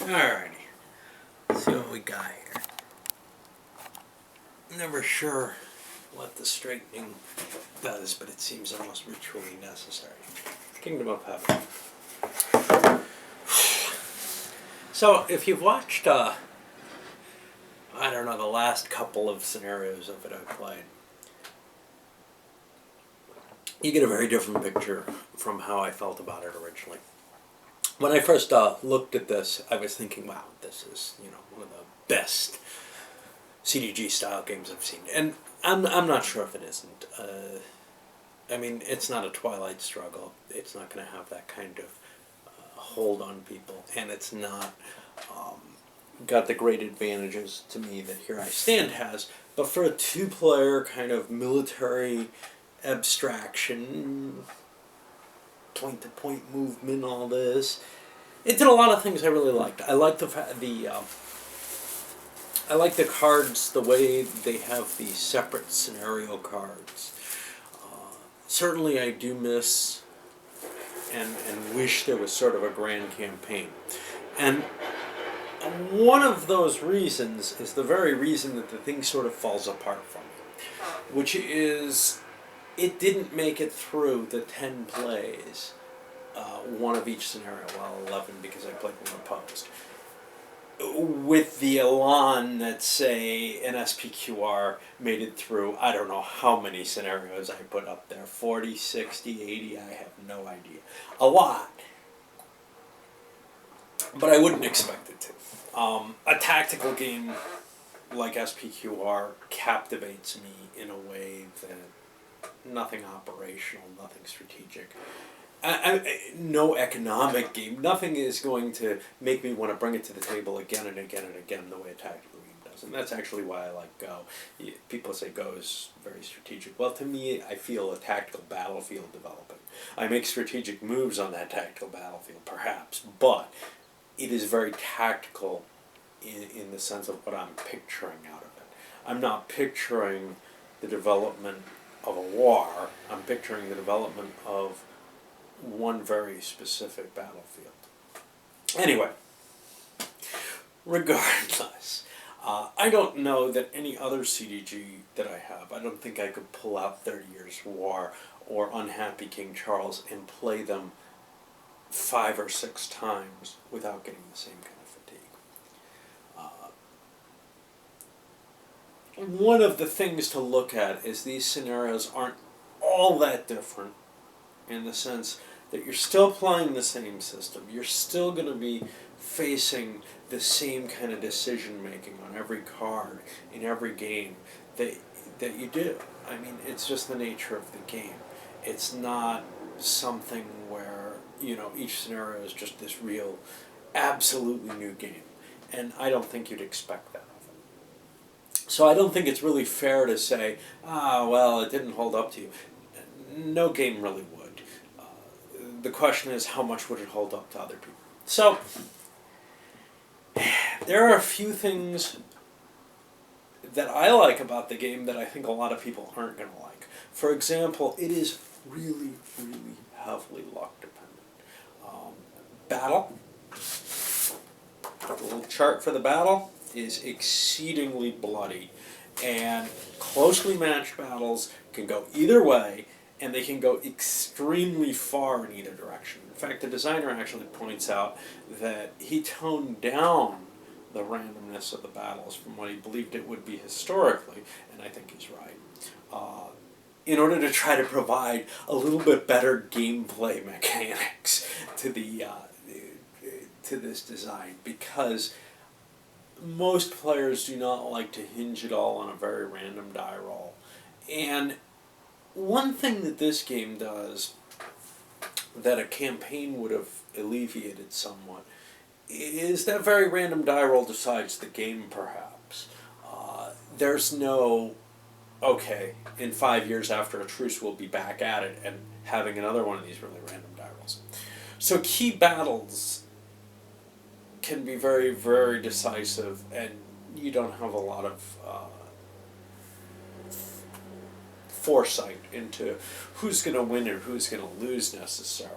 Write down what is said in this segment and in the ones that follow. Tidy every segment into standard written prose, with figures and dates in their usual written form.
Alrighty, let's see what we got here. Never sure what the straightening does, but it seems almost ritually necessary. Kingdom of Heaven. So, if you've watched, I don't know, the last couple of scenarios of it I've played, you get a very different picture from how I felt about it originally. When I first looked at this, I was thinking, wow, this is, one of the best CDG style games I've seen. And I'm not sure if it isn't. I mean, it's not a Twilight Struggle. It's not going to have that kind of hold on people. And it's not got the great advantages to me that Here I Stand has. But for a two-player kind of military abstraction, point-to-point movement, all this, it did a lot of things I really liked. I like I like the cards, the way they have the separate scenario cards. Certainly I do miss and wish there was sort of a grand campaign. And one of those reasons is the very reason that the thing sort of falls apart from me, which is it didn't make it through the 10 plays, one of each scenario, well, 11 because I played one opposed, with the elan that, say, an SPQR made it through, I don't know how many scenarios I put up there, 40, 60, 80, I have no idea. A lot. But I wouldn't expect it to. A tactical game like SPQR captivates me in a way that nothing operational, nothing strategic. No economic game. Nothing is going to make me want to bring it to the table again and again and again the way a tactical game does. And that's actually why I like Go. People say Go is very strategic. Well, to me, I feel a tactical battlefield developing. I make strategic moves on that tactical battlefield, perhaps, but it is very tactical in the sense of what I'm picturing out of it. I'm not picturing the development of a war. I'm picturing the development of one very specific battlefield. Anyway, regardless, I don't know that any other CDG that I have, I don't think I could pull out 30 Years' War or Unhappy King Charles and play them 5 or 6 times without getting the same kind of fatigue. One of the things to look at is these scenarios aren't all that different in the sense that you're still playing the same system. You're still going to be facing the same kind of decision making on every card in every game that you do. I mean, it's just the nature of the game. It's not something where, each scenario is just this real, absolutely new game. And I don't think you'd expect that of it. So I don't think it's really fair to say, well, it didn't hold up to you. No game really would. The question is, how much would it hold up to other people? So, there are a few things that I like about the game that I think a lot of people aren't going to like. For example, it is really, really heavily luck dependent. Battle, the little chart for the battle is exceedingly bloody, and closely matched battles can go either way, and they can go extremely far in either direction. In fact, the designer actually points out that he toned down the randomness of the battles from what he believed it would be historically, and I think he's right, in order to try to provide a little bit better gameplay mechanics to to this design, because most players do not like to hinge it all on a very random die roll. And one thing that this game does that a campaign would have alleviated somewhat is that very random die roll decides the game, perhaps. There's no, okay, in 5 years after a truce we'll be back at it and having another one of these really random die rolls. So key battles can be very, very decisive, and you don't have a lot of foresight into who's going to win or who's going to lose necessarily.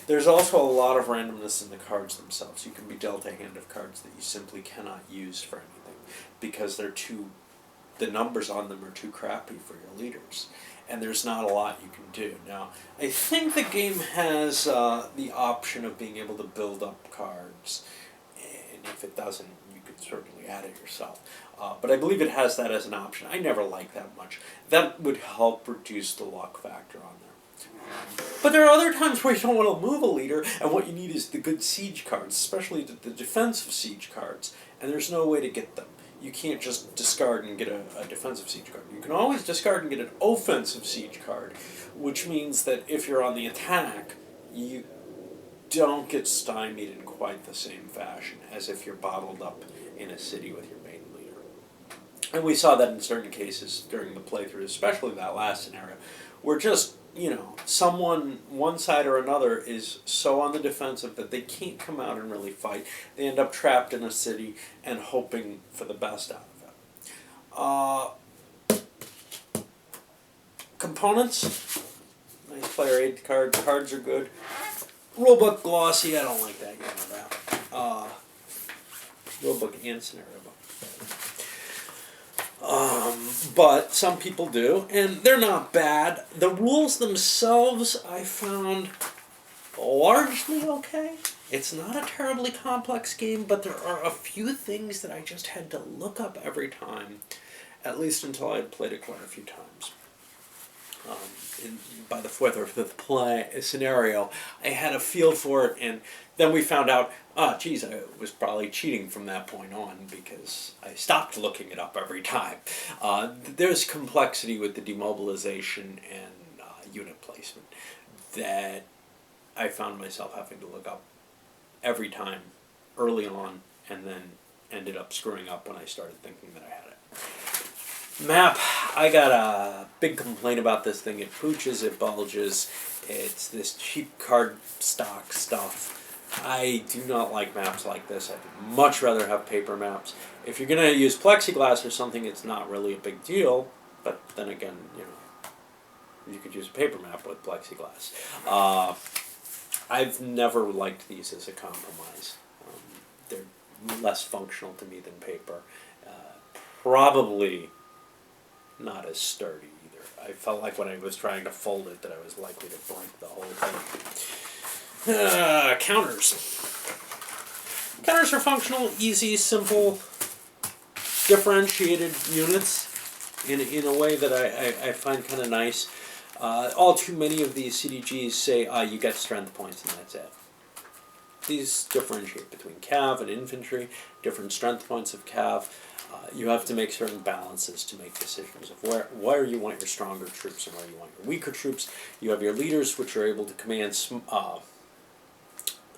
There's also a lot of randomness in the cards themselves. You can be dealt a hand of cards that you simply cannot use for anything because the numbers on them are too crappy for your leaders. And there's not a lot you can do. Now, I think the game has the option of being able to build up cards, and if it doesn't, you could certainly add it yourself. But I believe it has that as an option. I never liked that much. That would help reduce the luck factor on there. But there are other times where you don't want to move a leader, and what you need is the good siege cards, especially the defensive siege cards, and there's no way to get them. You can't just discard and get a defensive siege card. You can always discard and get an offensive siege card, which means that if you're on the attack, you don't get stymied in quite the same fashion as if you're bottled up in a city with your main leader. And we saw that in certain cases during the playthrough, especially that last scenario, where just, someone, one side or another, is so on the defensive that they can't come out and really fight. They end up trapped in a city and hoping for the best out of it. Components. Nice player aid card. Cards are good. Rulebook glossy. I don't like that. You know that. Rulebook and scenario book. But some people do, and they're not bad. The rules themselves, I found largely okay. It's not a terribly complex game, but there are a few things that I just had to look up every time, at least until I had played it quite a few times. By the fourth or fifth scenario, I had a feel for it, and then we found out, I was probably cheating from that point on because I stopped looking it up every time. There's complexity with the demobilization and unit placement that I found myself having to look up every time early on, and then ended up screwing up when I started thinking that I had it. Map, I got a big complaint about this thing. It pooches, it bulges, it's this cheap card stock stuff. I do not like maps like this. I'd much rather have paper maps. If you're going to use plexiglass or something, it's not really a big deal, but then again, you could use a paper map with plexiglass. I've never liked these as a compromise. They're less functional to me than paper. Probably not as sturdy either. I felt like when I was trying to fold it that I was likely to break the whole thing. Counters. Counters are functional, easy, simple, differentiated units in a way that I find kind of nice. All too many of these CDGs say, you get strength points and that's it. These differentiate between cav and infantry, different strength points of cav. You have to make certain balances to make decisions of where you want your stronger troops and where you want your weaker troops. You have your leaders, which are able to command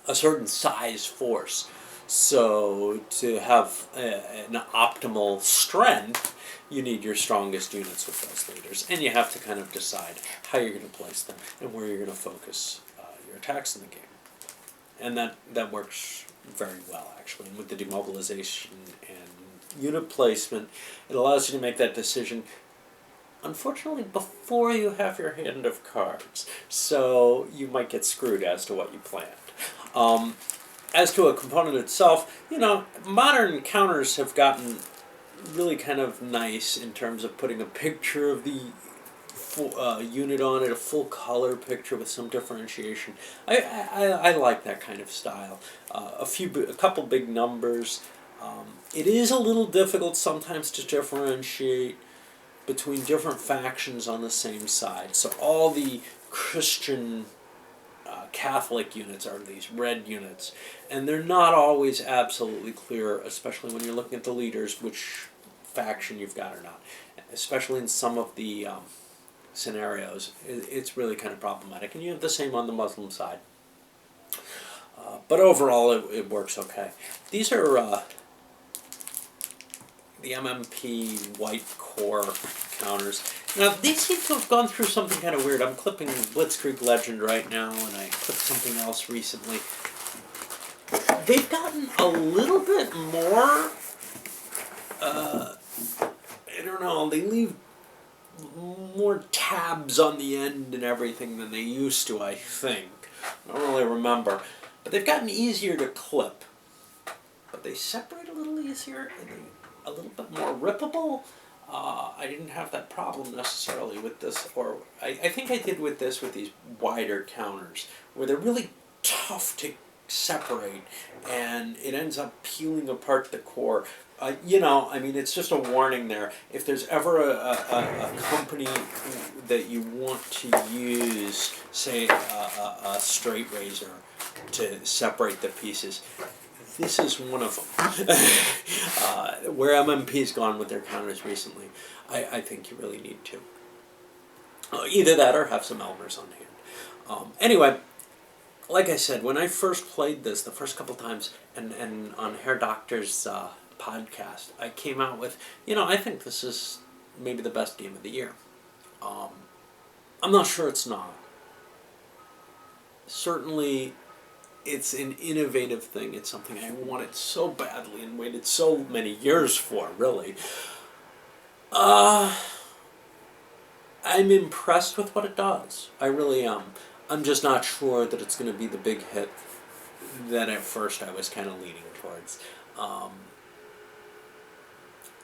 a certain size force. So to have an optimal strength, you need your strongest units with those leaders. And you have to kind of decide how you're going to place them and where you're going to focus your attacks in the game. And that works very well, actually. And with the demobilization and unit placement, it allows you to make that decision, unfortunately, before you have your hand of cards. So you might get screwed as to what you planned. As to a component itself, modern counters have gotten really kind of nice in terms of putting a picture of the unit on it, a full color picture with some differentiation. I like that kind of style. A couple big numbers. It is a little difficult sometimes to differentiate between different factions on the same side. So all the Christian Catholic units are these red units, and they're not always absolutely clear, especially when you're looking at the leaders, which faction you've got or not. Especially in some of the scenarios, it's really kind of problematic, and you have the same on the Muslim side. But overall, it works okay. These are the MMP white core counters. Now, these seem to have gone through something kind of weird. I'm clipping Blitzkrieg Legend right now, and I clipped something else recently. They've gotten a little bit more, I don't know, they leave more tabs on the end and everything than they used to, I think. I don't really remember. But they've gotten easier to clip. But they separate a little easier and they a little bit more rippable. I didn't have that problem necessarily with this, or I think I did with this with these wider counters, where they're really tough to separate, and it ends up peeling apart the core. I mean, it's just a warning there. If there's ever a company that you want to use, say, a straight razor to separate the pieces, this is one of them. Where MMP's gone with their counters recently, I think you really need to. Either that or have some Elmers on hand. Anyway, like I said, when I first played this, the first couple times, and on Hair Doctor's podcast, I came out with, I think this is maybe the best game of the year. I'm not sure it's not. Certainly, it's an innovative thing. It's something I wanted so badly and waited so many years for, really. I'm impressed with what it does. I really am. I'm just not sure that it's going to be the big hit that at first I was kind of leaning towards.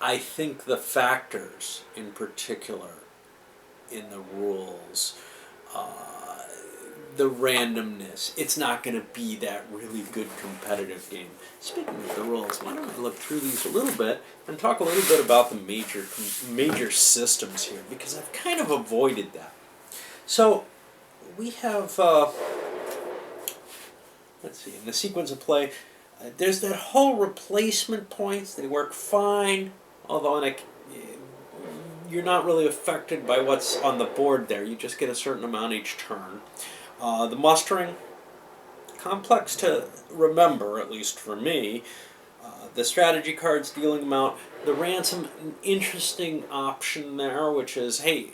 I think the factors in particular in the rules, the randomness, it's not going to be that really good competitive game. Speaking of the rules, why don't I look through these a little bit and talk a little bit about the major systems here, because I've kind of avoided that. So we have, let's see, in the sequence of play, there's that whole replacement points. They work fine, although you're not really affected by what's on the board there. You just get a certain amount each turn. The mustering, complex to remember, at least for me. The strategy cards, dealing them out. The ransom, an interesting option there, which is, hey,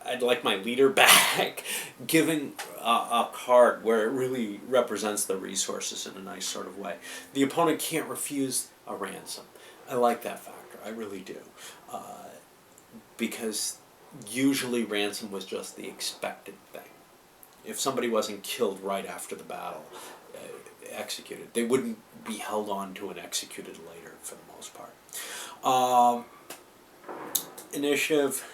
I'd like my leader back, giving a card where it really represents the resources in a nice sort of way. The opponent can't refuse a ransom. I like that factor, I really do. Because usually ransom was just the expected thing. If somebody wasn't killed right after the battle, executed, they wouldn't be held on to and executed later for the most part. Initiative,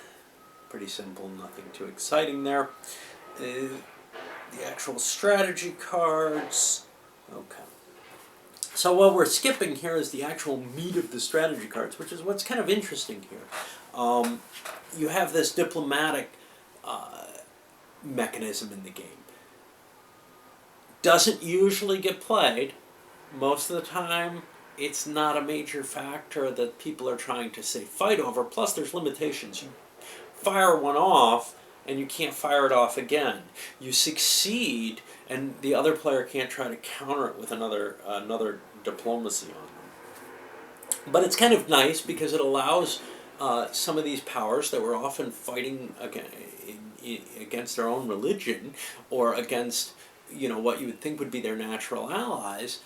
pretty simple, nothing too exciting there. The actual strategy cards, okay. So what we're skipping here is the actual meat of the strategy cards, which is what's kind of interesting here. You have this diplomatic mechanism in the game. Doesn't usually get played. Most of the time, it's not a major factor that people are trying to, say, fight over. Plus, there's limitations. You fire one off, and you can't fire it off again. You succeed, and the other player can't try to counter it with another diplomacy on them. But it's kind of nice because it allows some of these powers that were often fighting against their own religion, or against what you would think would be their natural allies.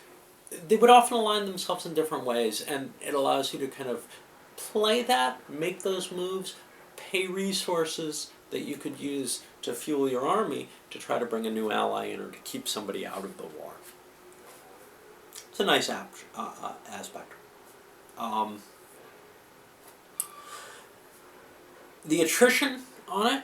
They would often align themselves in different ways, and it allows you to kind of play that, make those moves, pay resources that you could use to fuel your army to try to bring a new ally in or to keep somebody out of the war. It's a nice aspect. The attrition on it,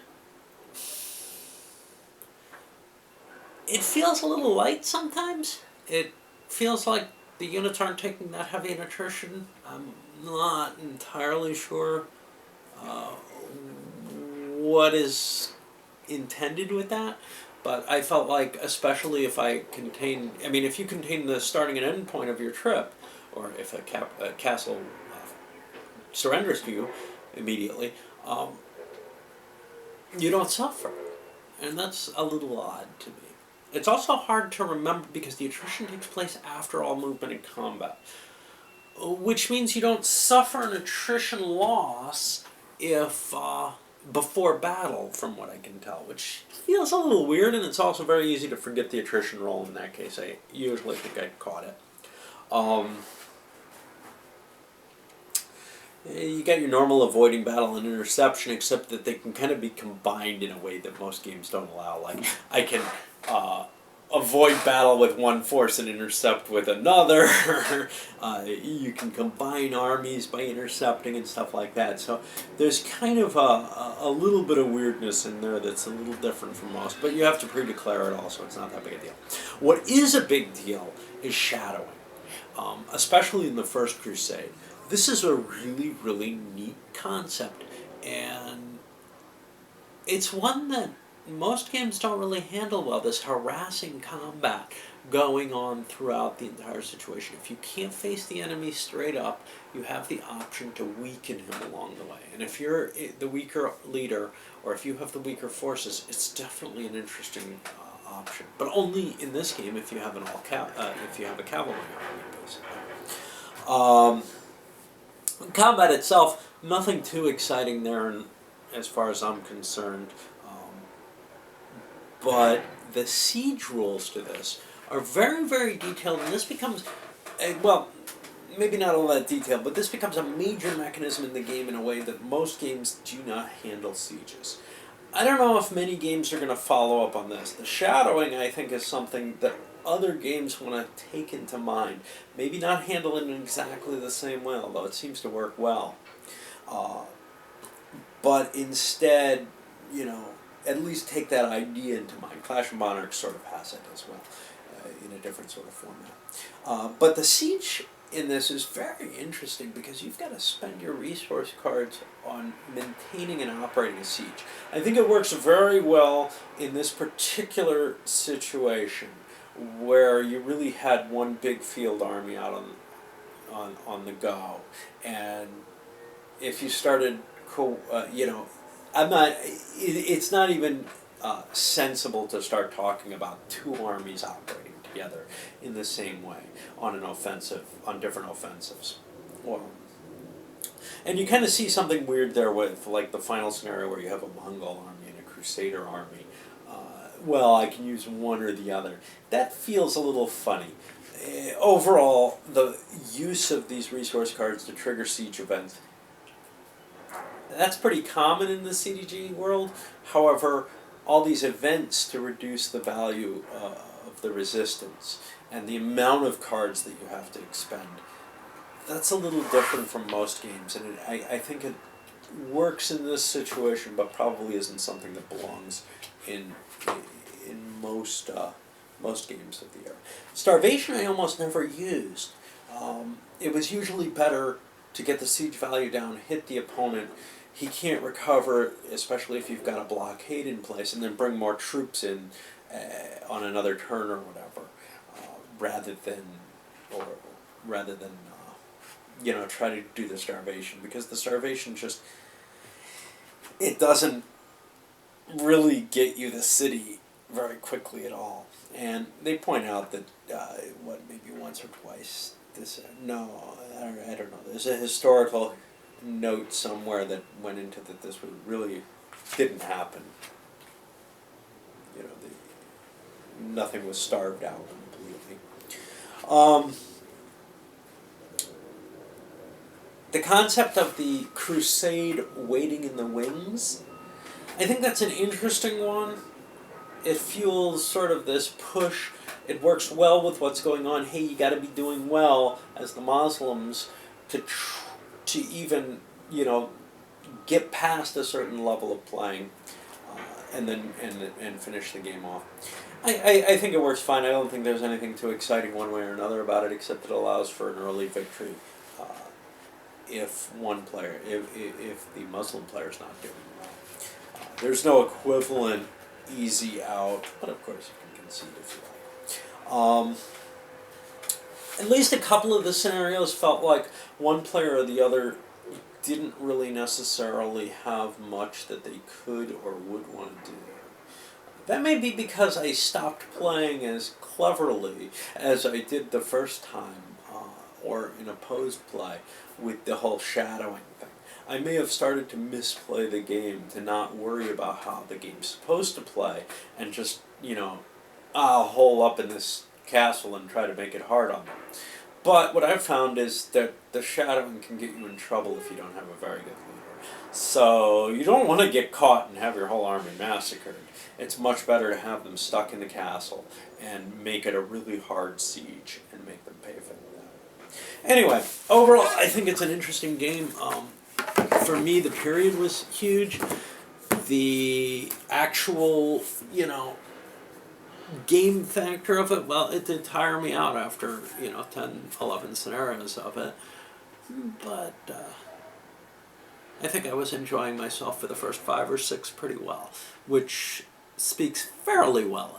it feels a little light sometimes. It feels like the units aren't taking that heavy an attrition. I'm not entirely sure what is intended with that, but I felt like, especially if if you contain the starting and end point of your trip, or if a castle surrenders to you immediately, you don't suffer, and that's a little odd to me. It's also hard to remember because the attrition takes place after all movement and combat, which means you don't suffer an attrition loss if before battle, from what I can tell, which feels a little weird, and it's also very easy to forget the attrition roll in that case. I usually think I caught it. You got your normal avoiding battle and interception, except that they can kind of be combined in a way that most games don't allow. Like, I can avoid battle with one force and intercept with another. You can combine armies by intercepting and stuff like that. So there's kind of a little bit of weirdness in there that's a little different from most, but you have to pre-declare it all, so it's not that big a deal. What is a big deal is shadowing, especially in the First Crusade. This is a really, really neat concept, and it's one that most games don't really handle well, this harassing combat going on throughout the entire situation. If you can't face the enemy straight up, you have the option to weaken him along the way. And if you're the weaker leader, or if you have the weaker forces, it's definitely an interesting option. But only in this game if you have if you have a cavalry army, basically. Combat itself, nothing too exciting there as far as I'm concerned. But the siege rules to this are very, very detailed, and this becomes, well, maybe not all that detailed, but this becomes a major mechanism in the game in a way that most games do not handle sieges. I don't know if many games are going to follow up on this. The shadowing, I think, is something that other games want to take into mind. Maybe not handle it in exactly the same way, although it seems to work well. But instead, at least take that idea into mind. Clash of Monarchs sort of has it as well, in a different sort of format. But the siege in this is very interesting because you've got to spend your resource cards on maintaining and operating a siege. I think it works very well in this particular situation where you really had one big field army out on the go, and if you started, it's not even sensible to start talking about two armies operating together in the same way on different offensives. And you kind of see something weird there with, like, the final scenario where you have a Mongol army and a Crusader army. I can use one or the other. That feels a little funny. Overall, the use of these resource cards to trigger siege events, that's pretty common in the CDG world. However, all these events to reduce the value of the resistance and the amount of cards that you have to expend, that's a little different from most games, and I think it works in this situation, but probably isn't something that belongs in most games of the era. Starvation I almost never used. It was usually better to get the siege value down, hit the opponent. He can't recover, especially if you've got a blockade in place, and then bring more troops in on another turn or whatever, rather than try to do the starvation, because the starvation it doesn't really get you the city very quickly at all. And they point out that maybe once or twice I don't know. There's a historical note somewhere that went into that this really didn't happen. Nothing was starved out completely. The concept of the crusade waiting in the wings, I think that's an interesting one. It fuels sort of this push. It works well with what's going on. Hey, you got to be doing well as the Muslims to even get past a certain level of playing, and then finish the game off. I think it works fine. I don't think there's anything too exciting one way or another about it, except it allows for an early victory if the Muslim player's not doing well. There's no equivalent easy out, but of course you can concede if you like. At least a couple of the scenarios felt like one player or the other didn't really necessarily have much that they could or would want to do. That may be because I stopped playing as cleverly as I did the first time, or in opposed play, with the whole shadowing thing. I may have started to misplay the game, to not worry about how the game's supposed to play, and just, I'll hole up in this castle and try to make it hard on them. But what I've found is that the shadowing can get you in trouble if you don't have a very good leader. So you don't want to get caught and have your whole army massacred. It's much better to have them stuck in the castle and make it a really hard siege and make them pay for that. Anyway, overall, I think it's an interesting game. For me, the period was huge. The actual, game factor of it, well, it did tire me out after, 10, 11 scenarios of it. But I think I was enjoying myself for the first 5 or 6 pretty well, which speaks fairly well